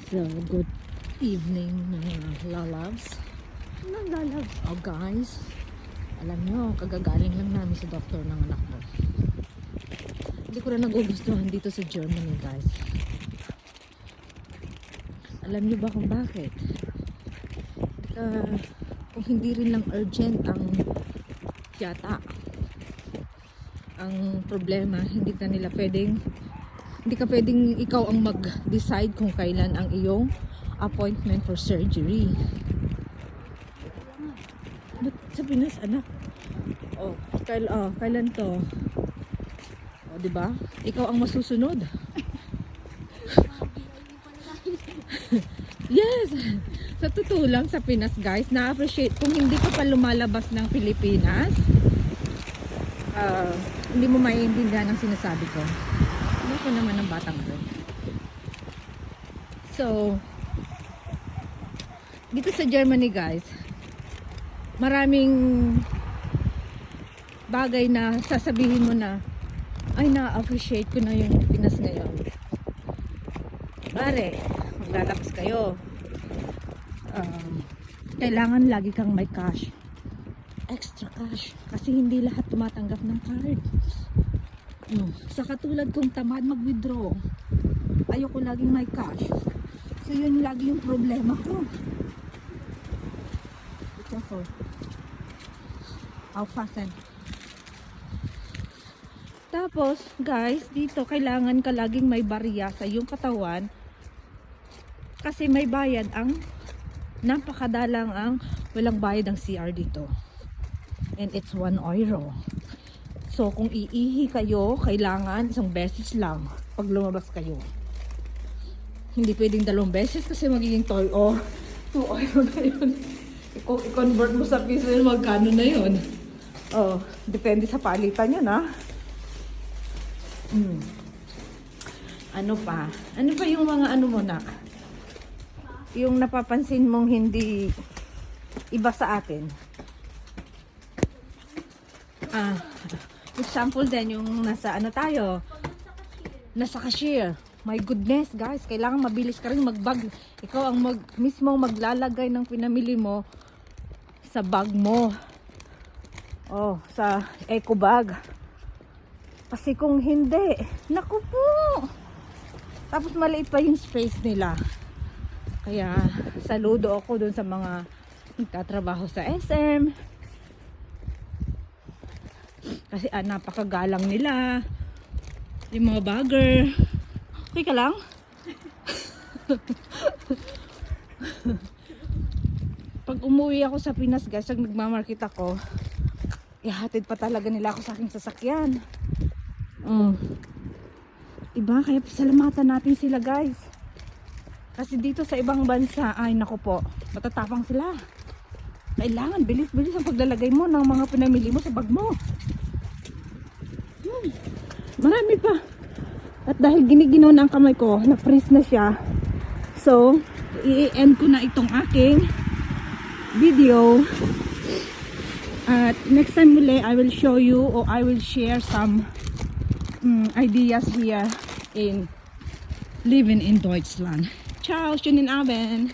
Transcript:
So, good evening mga lalabs. Lalabs. Oh guys, alam nyo, kagagaling lang namin sa doktor ng anak ko. Hindi ko na nagugustuhan dito sa Germany, guys. Alam nyo ba kung bakit? Kung hindi rin lang urgent ang yata ang problema, hindi ka pwedeng ikaw ang mag-decide kung kailan ang iyong appointment for surgery. Ba't sa Pinas, anak? Kailan to? Diba? Ikaw ang masusunod. Yes! Sa totoo lang, sa Pinas, guys, na-appreciate kung hindi ka pa lumalabas ng Pilipinas, hindi mo maiintindihan ang sinasabi ko. Ano ko naman ng batang ko. So, dito sa Germany, guys, maraming bagay na sasabihin mo na, ay, na-appreciate ko na yung Pinas ngayon. Pare, maglalabas kayo. Kailangan lagi kang may cash. Extra cash. Kasi hindi lahat tumatanggap ng card. Sa katulad kong tamad mag-withdraw, ayoko laging may cash. So yun lagi yung problema ko. Be careful. I'll fasten. Tapos guys, dito kailangan ka laging may barya sa iyong katawan. Kasi may bayad ang napakadalang ang walang bayad ang CR dito. And it's 1 euro. So kung iihi kayo, kailangan isang beses lang pag lumabas kayo. Hindi pwedeng 2 beses kasi magiging 2 euro na yun. Kung i-convert mo sa piso yun, magkano na yun? Depende sa palitan yun, ha? Ano pa? Ano pa yung mga ano mo na? Yung napapansin mong hindi iba sa atin? Example din yung nasa ano tayo? Nasa cashier. My goodness, guys, kailangan mabilis ka rin mag-bag. Ikaw ang mismong maglalagay ng pinamili mo sa bag mo. Sa eco bag. Kasi kung hindi, naku po. Tapos maliit pa yung space nila. Kaya saludo ako dun sa mga nagtatrabaho sa SM. Kasi napakagalang nila. Yung mga bagger. Okay ka lang? Pag umuwi ako sa Pinas, guys, pag nagmamarket ako, ihatid pa talaga nila ako sa aking sasakyan. Iba, kaya pasalamatan natin sila, guys. Kasi dito sa ibang bansa, ay nako po, matatapang sila. Kailangan bilis-bilis ang paglalagay mo ng mga pinamili mo sa bag mo. Marami pa. At dahil giniginaw na ang kamay ko, na-freeze na siya. So, i-end ko na itong aking video. At next time muli, I will show you or I will share some ideas here in living in Deutschland. Ciao, schönen Abend.